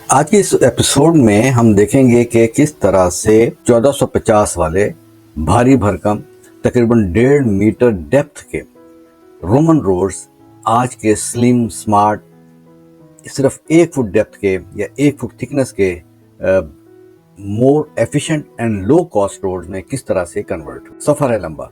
آج کے اس ایپیسوڈ میں ہم دیکھیں گے کہ کس طرح سے 1450 والے بھاری بھرکم تقریباً 1.5 میٹر ڈیپتھ کے رومن روڈز آج کے سلیم سمارٹ صرف 1 فٹ ڈیپتھ کے یا 1 فٹ تھکنس کے more efficient and low cost roads میں کس طرح سے کنورٹ. سفر ہے لمبا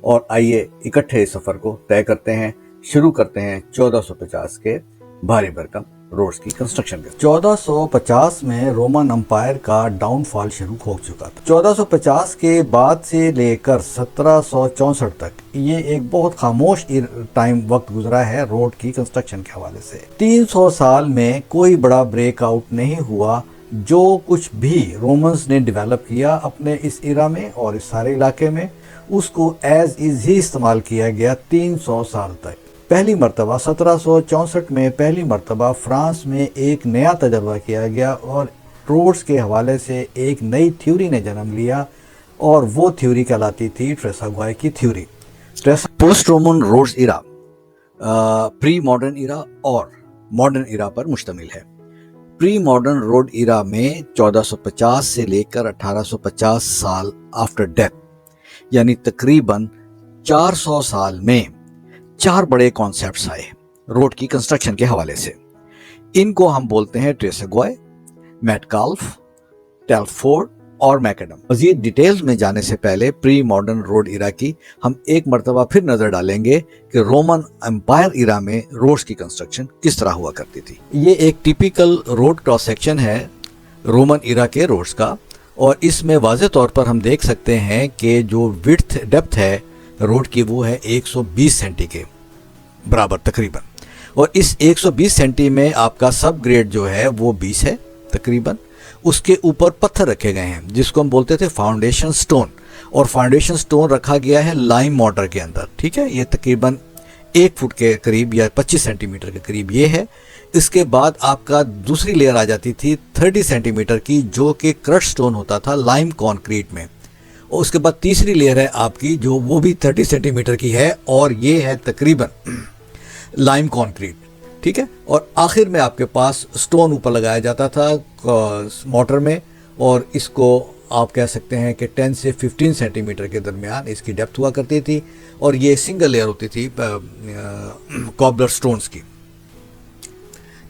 اور آئیے اکٹھے اس سفر کو طے کرتے ہیں. شروع کرتے ہیں 1450 کے بھاری بھرکم روڈز کی کنسٹرکشن کے. 1450 میں رومن امپائر کا ڈاؤن فال شروع ہو چکا تھا. 1450 کے بعد سے لے کر 1764 تک یہ ایک بہت خاموش ٹائم وقت گزرا ہے روڈ کی کنسٹرکشن کے حوالے سے. 300 سال میں کوئی بڑا بریک آؤٹ نہیں ہوا. جو کچھ بھی رومنز نے ڈیولپ کیا اپنے اس ایرا میں اور اس سارے علاقے میں اس کو ایز از ہی استعمال کیا گیا 300 سال تک. پہلی مرتبہ 1764 میں پہلی مرتبہ فرانس میں ایک نیا تجربہ کیا گیا اور روڈز کے حوالے سے ایک نئی تھیوری نے جنم لیا اور وہ تھیوری کہلاتی تھی ٹریساگوائے کی تھیوری. پوسٹ رومن روڈز ایرا پری ماڈرن ایرا اور ماڈرن ایرا پر مشتمل ہے. پری ماڈرن روڈ ایرا میں 1450 سے لے کر 1850 سال آفٹر ڈیتھ یعنی تقریباً 400 سال میں 4 بڑے کانسیپٹس آئے روڈ کی کنسٹرکشن کے حوالے سے. ان کو ہم بولتے ہیں ٹریساگوائے، میٹکالف، ٹیلفورڈ اور میکڈم. مزید ڈیٹیلز میں جانے سے پہلے پری ماڈرن روڈ ایرا کی ہم ایک مرتبہ پھر نظر ڈالیں گے کہ رومن امپائر ایرا میں روڈز کی کنسٹرکشن کس طرح ہوا کرتی تھی. یہ ایک ٹیپیکل روڈ کراس سیکشن ہے رومن ایرا کے روڈز کا اور اس میں واضح طور پر ہم دیکھ سکتے ہیں کہ جو وڈتھ ڈیپتھ ہے روڈ کی وہ ہے 120 سینٹی کے برابر تقریباً. اور اس 120 سینٹی میں آپ کا سب گریڈ جو ہے وہ 20 ہے تقریباً. اس کے اوپر پتھر رکھے گئے ہیں جس کو ہم بولتے تھے فاؤنڈیشن سٹون اور فاؤنڈیشن سٹون رکھا گیا ہے لائم مارٹر کے اندر. ٹھیک ہے، یہ تقریباً 1 فٹ کے قریب یا 25 سینٹی میٹر کے قریب یہ ہے. اس کے بعد آپ کا دوسری لیئر آ جاتی تھی 30 سینٹی میٹر کی جو کہ کرش سٹون ہوتا تھا لائم کانکریٹ میں. اور اس کے بعد تیسری لیئر ہے آپ کی جو وہ بھی 30 سینٹی میٹر کی ہے اور یہ ہے تقریباً لائم کانکریٹ. ٹھیک ہے، اور آخر میں آپ کے پاس سٹون اوپر لگایا جاتا تھا موٹر میں اور اس کو آپ کہہ سکتے ہیں کہ 10 سے 15 سینٹی میٹر کے درمیان اس کی ڈیپتھ ہوا کرتی تھی اور یہ سنگل لیئر ہوتی تھی کوبلر سٹونز کی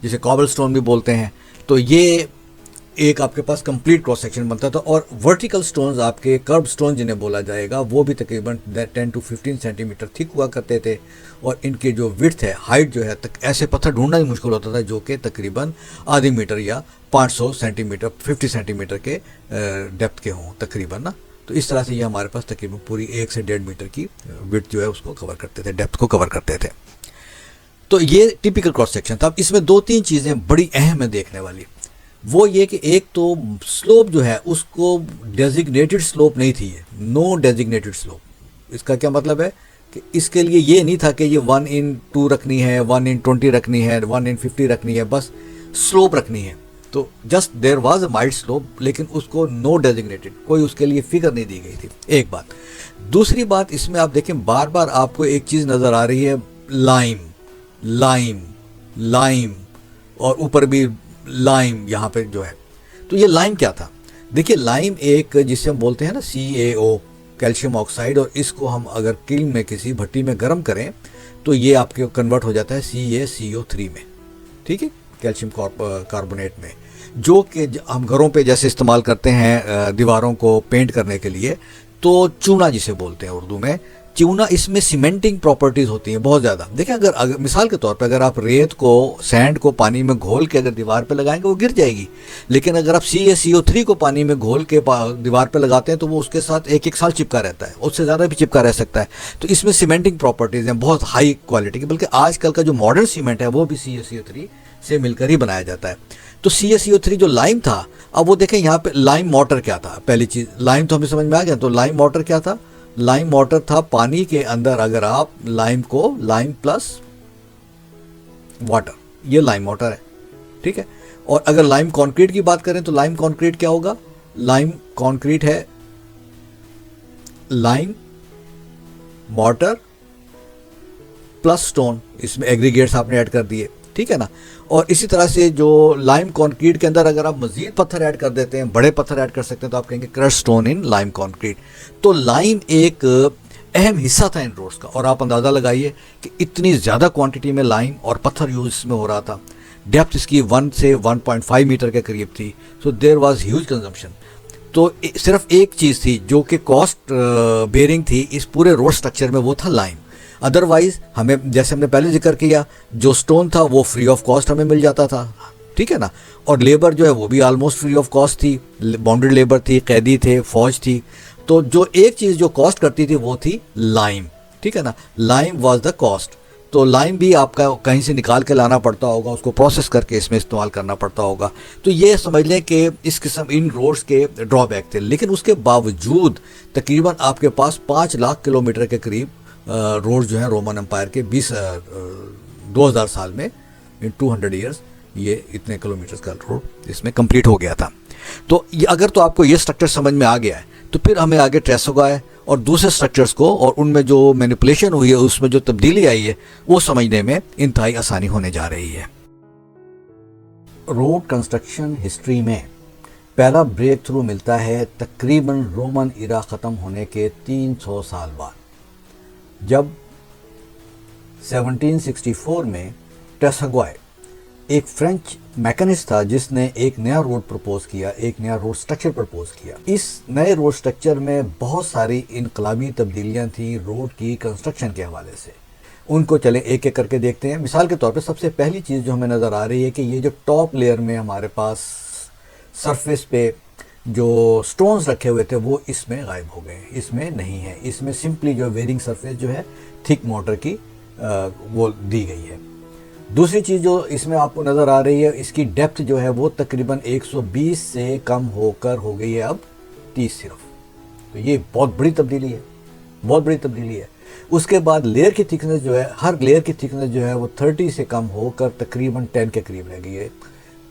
جسے کوبل سٹون بھی بولتے ہیں. تو یہ ایک آپ کے پاس کمپلیٹ کراس سیکشن بنتا تھا اور ورٹیکل سٹونز آپ کے کرب سٹون جنہیں بولا جائے گا وہ بھی تقریباً 10 to 15 سینٹی میٹر تھک ہوا کرتے تھے اور ان کی جو وڈتھ ہے ہائٹ جو ہے ایسے پتھر ڈھونڈنا ہی مشکل ہوتا تھا جو کہ تقریباً آدھی میٹر یا 500 سینٹی میٹر 50 سینٹی میٹر کے ڈیپتھ کے ہوں تقریباً نا. تو اس طرح سے یہ ہمارے پاس تقریباً پوری 1 سے 1.5 میٹر کی وڈتھ جو ہے اس کو کور کرتے تھے، ڈیپتھ کو کور کرتے تھے. تو یہ ٹیپیکل کراس سیکشن تھا. اب اس میں 2-3 چیزیں بڑی اہم ہیں دیکھنے والی. وہ یہ کہ ایک تو سلوپ جو ہے اس کو ڈیزگنیٹڈ سلوپ نہیں تھی، نو ڈیزگنیٹڈ سلوپ. اس کا کیا مطلب ہے کہ اس کے لیے یہ نہیں تھا کہ یہ 1/2 رکھنی ہے، 1/20 رکھنی ہے، 1/50 رکھنی ہے، بس سلوپ رکھنی ہے. تو just there was a mild slope لیکن اس کو نو ڈیزگنیٹڈ کوئی اس کے لیے فگر نہیں دی گئی تھی. ایک بات. دوسری بات اس میں آپ دیکھیں بار بار آپ کو ایک چیز نظر آ رہی ہے لائم لائم لائم اور اوپر بھی لائم یہاں پہ جو ہے. تو یہ لائم کیا تھا؟ دیکھیے لائم ایک جسے ہم بولتے ہیں نا CaO کیلشیم آکسائڈ اور اس کو ہم اگر کلن میں کسی بھٹی میں گرم کریں تو یہ آپ کے کنورٹ ہو جاتا ہے CaCO3 میں. ٹھیک ہے، کیلشیم کاربونیٹ میں جو کہ ہم گھروں پہ جیسے استعمال کرتے ہیں دیواروں کو پینٹ کرنے کے لیے. تو چونا جسے بولتے ہیں اردو میں چونا، اس میں سیمنٹنگ پراپرٹیز ہوتی ہیں بہت زیادہ. دیکھیں اگر مثال کے طور پہ اگر آپ ریت کو سینڈ کو پانی میں گھول کے اگر دیوار پہ لگائیں گے وہ گر جائے گی، لیکن اگر آپ CaCO3 کو پانی میں گھول کے دیوار پہ لگاتے ہیں تو وہ اس کے ساتھ 1 سال چپکا رہتا ہے، اس سے زیادہ بھی چپکا رہ سکتا ہے. تو اس میں سیمنٹنگ پراپرٹیز ہیں بہت ہائی کوالٹی کی، بلکہ آج کل کا جو ماڈرن سیمنٹ ہے وہ بھی CaCO3 سے مل کر ہی بنایا جاتا ہے. تو CaCO3 جو لائم تھا، اب وہ دیکھیں یہاں پہ لائم واٹر کیا تھا. پہلی چیز لائم تو ہمیں سمجھ میں آ گیا. تو لائم واٹر کیا تھا؟ لائم واٹر تھا پانی کے اندر اگر آپ لائم کو لائم پلس واٹر، یہ لائم واٹر ہے. ٹھیک ہے، اور اگر لائم کانکریٹ کی بات کریں تو لائم کانکریٹ کیا ہوگا؟ لائم کانکریٹ ہے لائم واٹر پلس سٹون، اس میں ایگریگیٹس آپ نے ایڈ کر دیے. ٹھیک ہے نا. اور اسی طرح سے جو لائم کانکریٹ کے اندر اگر آپ مزید پتھر ایڈ کر دیتے ہیں, بڑے پتھر ایڈ کر سکتے ہیں, تو آپ کہیں گے کرش سٹون ان لائم کانکریٹ. تو لائم ایک اہم حصہ تھا ان روڈز کا, اور آپ اندازہ لگائیے کہ اتنی زیادہ کوانٹٹی میں لائم اور پتھر یوز اس میں ہو رہا تھا. ڈیپتھ اس کی 1 سے 1.5 میٹر کے قریب تھی. سو دیر واز ہیوج کنزمپشن. تو صرف ایک چیز تھی جو کہ کاسٹ بیئرنگ تھی اس پورے روڈ سٹرکچر میں, وہ تھا لائم. ادروائز ہمیں, جیسے ہم نے پہلے ذکر کیا, جو سٹون تھا وہ فری آف کاسٹ ہمیں مل جاتا تھا, ٹھیک ہے نا. اور لیبر جو ہے وہ بھی آلموسٹ فری آف کاسٹ تھی, باؤنڈری لیبر تھی, قیدی تھے, فوج تھی. تو جو ایک چیز جو کاسٹ کرتی تھی وہ تھی لائم, ٹھیک ہے نا. لائم واز دا کاسٹ. تو لائم بھی آپ کا کہیں سے نکال کے لانا پڑتا ہوگا, اس کو پروسیس کر کے اس میں استعمال کرنا پڑتا ہوگا. تو یہ سمجھ لیں کہ اس قسم ان روڈز کے ڈرا بیک تھے. لیکن اس کے باوجود تقریباً آپ کے پاس 5 لاکھ کلومیٹر کے قریب روڈ جو ہیں رومن امپائر کے 2000 سال میں, 200 ایئرز, یہ اتنے کلومیٹرز کا روڈ اس میں کمپلیٹ ہو گیا تھا. تو اگر تو آپ کو یہ سٹرکچر سمجھ میں آ گیا ہے, تو پھر ہمیں آگے ٹریسوگائے اور دوسرے سٹرکچرز کو, اور ان میں جو مینیپولیشن ہوئی ہے, اس میں جو تبدیلی آئی ہے, وہ سمجھنے میں انتہائی آسانی ہونے جا رہی ہے. روڈ کنسٹرکشن ہسٹری میں پہلا بریک تھرو ملتا ہے تقریباً رومن ایرا ختم ہونے کے 300 سال بعد, جب 1764 میں ٹریسوگائے ایک فرینچ میکینسٹ تھا جس نے ایک نیا روڈ پرپوز کیا, ایک نیا روڈ سٹرکچر پرپوز کیا. اس نئے روڈ سٹرکچر میں بہت ساری انقلابی تبدیلیاں تھیں روڈ کی کنسٹرکشن کے حوالے سے. ان کو چلیں ایک ایک کر کے دیکھتے ہیں. مثال کے طور پہ سب سے پہلی چیز جو ہمیں نظر آ رہی ہے کہ یہ جو ٹاپ لیئر میں ہمارے پاس سرفیس پہ جو سٹونز رکھے ہوئے تھے وہ اس میں غائب ہو گئے, اس میں نہیں ہے. اس میں سمپلی جو ویئرنگ سرفیس جو ہے تھک مورٹر کی وہ دی گئی ہے. دوسری چیز جو اس میں آپ کو نظر آ رہی ہے, اس کی ڈیپتھ جو ہے وہ تقریباً 120 سے کم ہو کر ہو گئی ہے اب 30 صرف. تو یہ بہت بڑی تبدیلی ہے, بہت بڑی تبدیلی ہے. اس کے بعد لیئر کی تھکنس جو ہے, ہر لیئر کی تھکنس جو ہے وہ 30 سے کم ہو کر تقریباً 10 کے قریب رہ گئی ہے.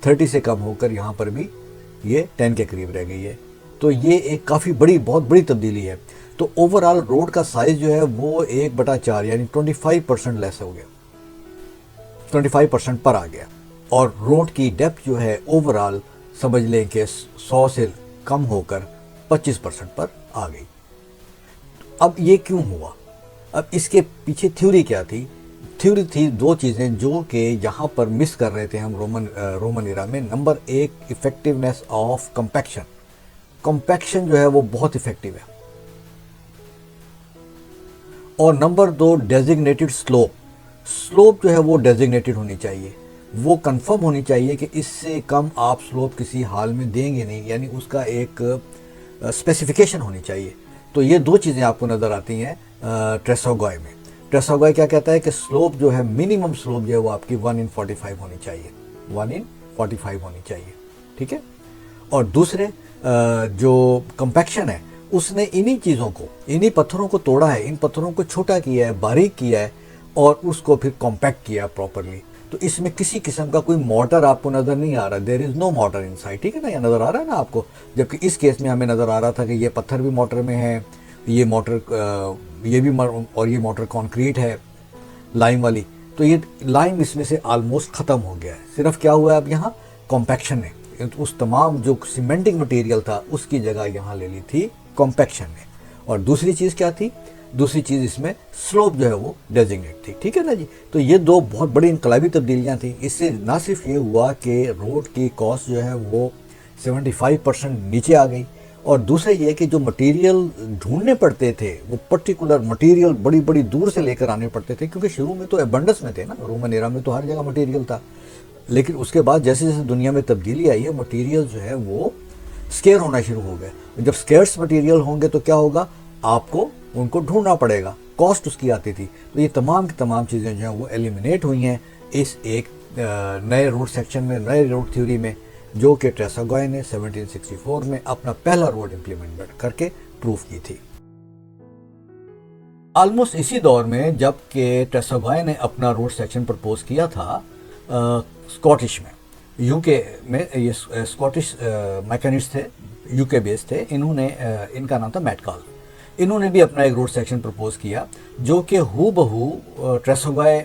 30 سے کم ہو کر یہاں پر بھی یہ 10 کے قریب رہ گئی ہے. تو یہ ایک کافی بڑی, بہت بڑی تبدیلی ہے. تو اوورآل روڈ کا سائز جو ہے وہ 1/4 یعنی 25% لیس ہو گیا, 25% پر آ گیا. اور روڈ کی ڈیپتھ جو ہے اوورآل سمجھ لیں کہ 100 سے کم ہو کر 25% پر آ گئی. اب یہ کیوں ہوا؟ اب اس کے پیچھے تھیوری کیا تھی؟ تھیوری تھی دو چیزیں جو کہ یہاں پر مس کر رہے تھے ہم رومن ایرا میں. Number 1 effectiveness of compaction. Compaction جو ہے وہ بہت افیکٹو ہے. اور نمبر 2 ڈیزگنیٹڈ سلوپ. سلوپ جو ہے وہ ڈیزگنیٹڈ ہونی چاہیے, وہ کنفرم ہونی چاہیے کہ اس سے کم آپ سلوپ کسی حال میں دیں گے نہیں, یعنی اس کا ایک اسپیسیفیکیشن ہونی چاہیے. تو یہ دو چیزیں آپ کو نظر آتی ہیں ٹریسوگائے میں. ٹریسوگائے کیا کہتا ہے کہ سلوپ جو ہے منیمم سلوپ جو ہے وہ آپ کی 1/45 ہونی چاہیے, 1/45 ہونی چاہیے, ٹھیک ہے. اور دوسرے جو کمپیکشن ہے اس نے انہی چیزوں کو, انہی پتھروں کو توڑا ہے, ان پتھروں کو چھوٹا کیا ہے, باریک کیا ہے, اور اس کو پھر کمپیکٹ کیا پراپرلی. تو اس میں کسی قسم کا کوئی موٹر آپ کو نظر نہیں آ رہا. دیر از نو موٹر ان سائڈ, ٹھیک ہے نا, یہ نظر آ رہا ہے نا آپ کو. جبکہ اس کیس میں ہمیں نظر آ رہا تھا کہ یہ پتھر بھی موٹر میں ہے, یہ موٹر یہ بھی, اور یہ موٹر کانکریٹ ہے لائم والی. تو یہ لائم اس میں سے آلموسٹ ختم ہو گیا ہے. صرف کیا ہوا ہے اب یہاں کمپیکشن نے, اس تمام جو سیمنٹنگ مٹیریل تھا اس کی جگہ یہاں لے لی تھی کمپیکشن نے. اور دوسری چیز کیا تھی؟ دوسری چیز اس میں سلوپ جو ہے وہ ڈیزگنیٹ تھی, ٹھیک ہے نا جی. تو یہ دو بہت بڑی انقلابی تبدیلیاں تھیں. اس سے نہ صرف یہ ہوا کہ روڈ کی کاسٹ جو ہے وہ 75% نیچے آ گئی, اور دوسرا یہ کہ جو مٹیریل ڈھونڈنے پڑتے تھے وہ پرٹیکولر مٹیریل بڑی بڑی دور سے لے کر آنے پڑتے تھے, کیونکہ شروع میں تو ایبنڈنس میں تھے نا, رومن ایرا میں تو ہر جگہ مٹیریل تھا. لیکن اس کے بعد جیسے جیسے دنیا میں تبدیلی آئی ہے, مٹیریل جو ہے وہ سکیئر ہونا شروع ہو گئے. جب سکیئرس مٹیریل ہوں گے تو کیا ہوگا, آپ کو ان کو ڈھونڈنا پڑے گا, کاسٹ اس کی آتی تھی. تو یہ تمام کی تمام چیزیں جو ہیں وہ ایلیمنیٹ ہوئی ہیں اس ایک نئے روڈ سیکشن میں, نئے روڈ تھیوری میں, جو کہ ٹریسوگائے نے 1764 میں اپنا پہلا روڈ امپلیمنٹ کر کے پروف کی تھی. آلموسٹ اسی دور میں جب کہ ٹریسوگائے نے اپنا روڈ سیکشن پرپوز کیا تھا اسکاٹش میں, یو کے میں, یہ اسکاٹش میکینسٹ تھے, یو کے بیس تھے. انہوں نے, ان کا نام تھا میٹکال. انہوں نے بھی اپنا ایک روڈ سیکشن پرپوز کیا جو کہ ہو بہو ٹریسوگائے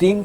3,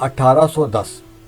1810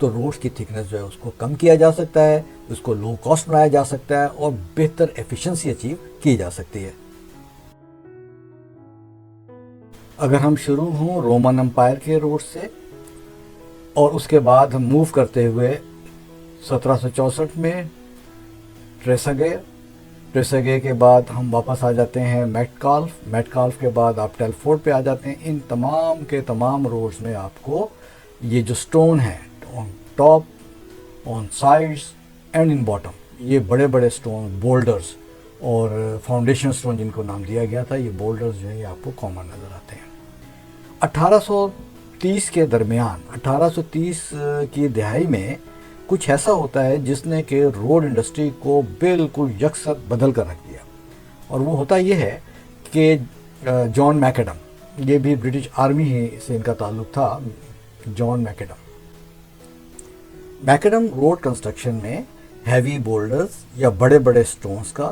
تو روڈ کی تھکنس جو ہے اس کو کم کیا جا سکتا ہے، اس کو لو کاسٹ بنایا جا سکتا ہے اور بہتر ایفیشنسی اچیو کی جا سکتی ہے۔ اگر ہم شروع ہوں رومن امپائر کے روڈ سے اور اس کے بعد ہم موو کرتے ہوئے 1764 میں ٹریساگے کے بعد ہم واپس آ جاتے ہیں میٹ کالف کے بعد آپ ٹیلفورڈ پہ آ جاتے ہیں۔ ان تمام کے تمام روڈز میں آپ کو یہ جو سٹون ہے on top, on sides and in bottom, یہ بڑے بڑے سٹون بولڈرز اور فاؤنڈیشن سٹون جن کو نام دیا گیا تھا، یہ بولڈرز جو ہیں یہ آپ کو کامن نظر آتے ہیں۔ 1830 کے درمیان، 1830 کی دہائی میں کچھ ایسا ہوتا ہے جس نے کہ روڈ انڈسٹری کو بالکل یکسر بدل کر رکھ دیا، اور وہ ہوتا یہ ہے کہ جان میکڈم، یہ بھی برٹش آرمی ہی سے ان کا تعلق تھا، جان میکڈم روڈ کنسٹرکشن میں ہیوی بولڈرز یا بڑے بڑے سٹونز کا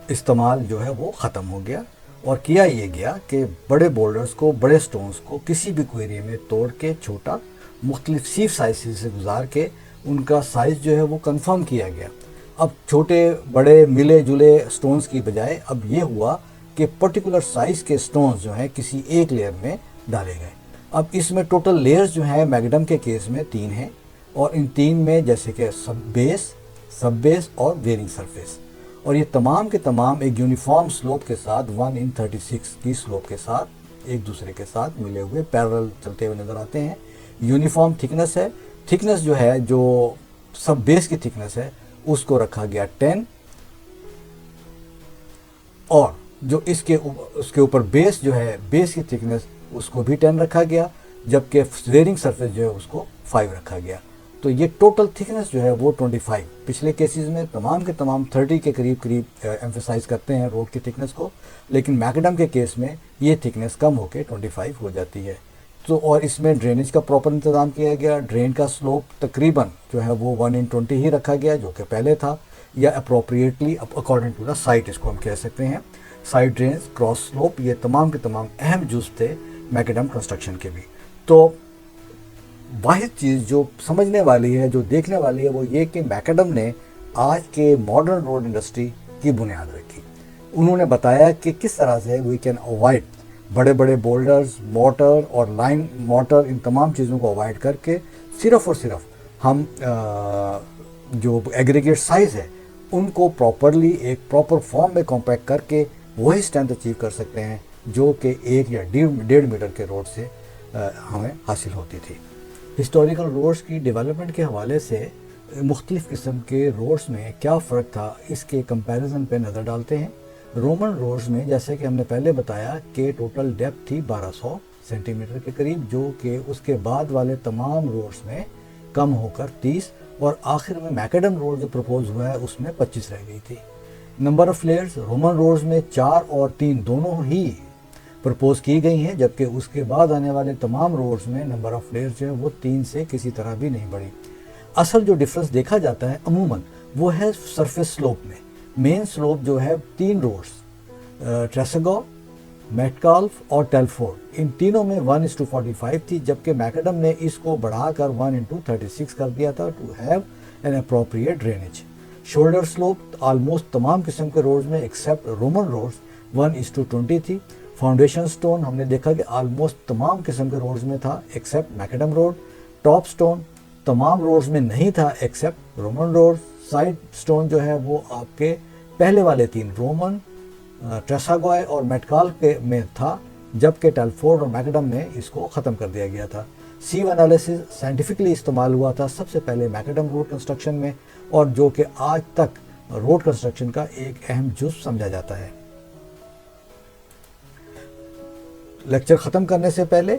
استعمال جو ہے وہ ختم ہو گیا، اور کیا یہ گیا کہ بڑے بولڈرز کو، بڑے سٹونز کو کسی بھی کوئری میں توڑ کے چھوٹا مختلف سیف سائز سے گزار کے ان کا سائز جو ہے وہ کنفرم کیا گیا۔ اب چھوٹے بڑے ملے جلے سٹونز کی بجائے اب یہ ہوا کہ پرٹیکولر سائز کے سٹونز جو ہیں کسی ایک لیئر میں ڈالے گئے۔ اب اس میں ٹوٹل لیئرز جو ہیں میکڈم کے کیس میں 3 ہیں، اور ان 3 میں جیسے کہ سب بیس اور ویئرنگ سرفیس، اور یہ تمام کے تمام ایک یونیفارم سلوپ کے ساتھ 1:36 کی سلوپ کے ساتھ ایک دوسرے کے ساتھ ملے ہوئے پیرل چلتے ہوئے نظر آتے ہیں۔ یونیفارم تھکنس ہے، تھکنس جو ہے جو سب بیس کی تھکنس ہے اس کو رکھا گیا 10، اور جو اس کے اوپر بیس جو ہے، بیس کی تھکنس اس کو بھی 10 رکھا گیا، جبکہ ویئرنگ سرفیس جو ہے اس کو 5 رکھا گیا۔ تو یہ ٹوٹل تھکنس جو ہے وہ 25، پچھلے کیسز میں تمام کے تمام 30 کے قریب ایمفیسائز کرتے ہیں روڈ کی تھکنس کو، لیکن میکڈم کے کیس میں یہ تھکنس کم ہو کے 25 ہو جاتی ہے۔ تو اور اس میں ڈرینیج کا پراپر انتظام کیا گیا، ڈرین کا سلوپ تقریباً جو ہے وہ 1:20 ہی رکھا گیا جو کہ پہلے تھا، یا appropriately according to the site اس کو ہم کہہ سکتے ہیں۔ سائڈ ڈرینز، کراس سلوپ، یہ تمام کے تمام اہم جزو تھے میکڈم کنسٹرکشن کے بھی۔ تو واحد چیز جو سمجھنے والی ہے، جو دیکھنے والی ہے، وہ یہ کہ میکڈم نے آج کے ماڈرن روڈ انڈسٹری کی بنیاد رکھی۔ انہوں نے بتایا کہ کس طرح سے وی کین اوائڈ بڑے بڑے بولڈرز، مورٹر اور لائم مورٹر، ان تمام چیزوں کو اوائڈ کر کے صرف اور صرف ہم جو ایگریگیٹ سائز ہے ان کو پراپرلی ایک پراپر فارم میں کمپیکٹ کر کے وہی اسٹرینتھ اچیو کر سکتے ہیں جو کہ 1 یا 1.5 میٹر کے روڈ سے ہمیں حاصل ہوتی تھی۔ ہسٹوریکل روڈز کی ڈیولپمنٹ کے حوالے سے مختلف قسم کے روڈز میں کیا فرق تھا اس کے کمپیریزن پہ نظر ڈالتے ہیں۔ رومن روڈز میں جیسے کہ ہم نے پہلے بتایا کہ ٹوٹل ڈیپتھ تھی 1200 سینٹی میٹر کے قریب، جو کہ اس کے بعد والے تمام روڈز میں کم ہو کر 30، اور آخر میں میکڈم روڈ جو پروپوز ہوا ہے اس میں 25 رہ گئی تھی۔ Number of layers Roman roads میں 4 اور 3 دونوں ہی پرپوز کی گئی ہیں، جبکہ اس کے بعد آنے والے تمام روڈز میں نمبر آف لیئرز جو ہے وہ 3 سے کسی طرح بھی نہیں بڑھی۔ اصل جو ڈفرنس دیکھا جاتا ہے عموماً وہ ہے سرفیس سلوپ میں۔ مین سلوپ جو ہے 3 روڈز، ٹریساگو، میٹ کالف اور ٹیلفورڈ، ان تینوں میں 1:45 تھی، جبکہ میکڈم نے اس کو بڑھا کر 1:36 کر دیا تھا to have an appropriate drainage. Shoulder slope almost تمام قسم کے روڈز میں ایکسیپٹ رومن روڈز 1:20 تھی۔ فاؤنڈیشن سٹون ہم نے دیکھا کہ آلموسٹ تمام قسم کے روڈز میں تھا ایکسیپٹ میکڈم روڈ۔ ٹاپ سٹون تمام روڈز میں نہیں تھا accept Roman road. Side stone جو ہے وہ آپ کے پہلے والے 3 رومن، ٹریساگوئے اور میٹکال کے میں تھا، جبکہ ٹیلفورڈ اور میکڈم میں اس کو ختم کر دیا گیا تھا۔ سیو انالیسس سائنٹیفکلی استعمال ہوا تھا سب سے پہلے میکڈم روڈ کنسٹرکشن میں، اور جو کہ آج تک روڈ کنسٹرکشن کا ایک اہم جزو سمجھا جاتا ہے۔ لیکچر ختم کرنے سے پہلے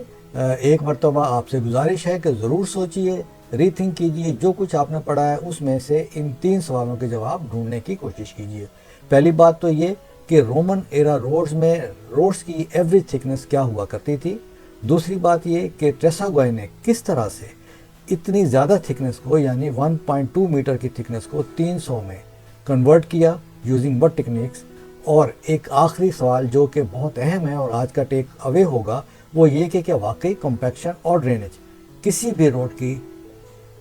ایک مرتبہ آپ سے گزارش ہے کہ ضرور سوچئے، ری تھنک کیجئے، جو کچھ آپ نے پڑھا ہے اس میں سے ان 3 سوالوں کے جواب ڈھونڈنے کی کوشش کیجئے۔ پہلی بات تو یہ کہ رومن ایرا روڈز میں روڈز کی ایوریج تھکنس کیا ہوا کرتی تھی۔ دوسری بات یہ کہ ٹریساگوئے نے کس طرح سے اتنی زیادہ تھکنس کو، یعنی 1.2 میٹر کی تھکنس کو 300 میں کنورٹ کیا یوزنگ وٹ ٹیکنیکس۔ اور ایک آخری سوال جو کہ بہت اہم ہے اور آج کا ٹیک اوے ہوگا، وہ یہ کہ کیا واقعی کمپیکشن اور ڈرینیج کسی بھی روڈ کی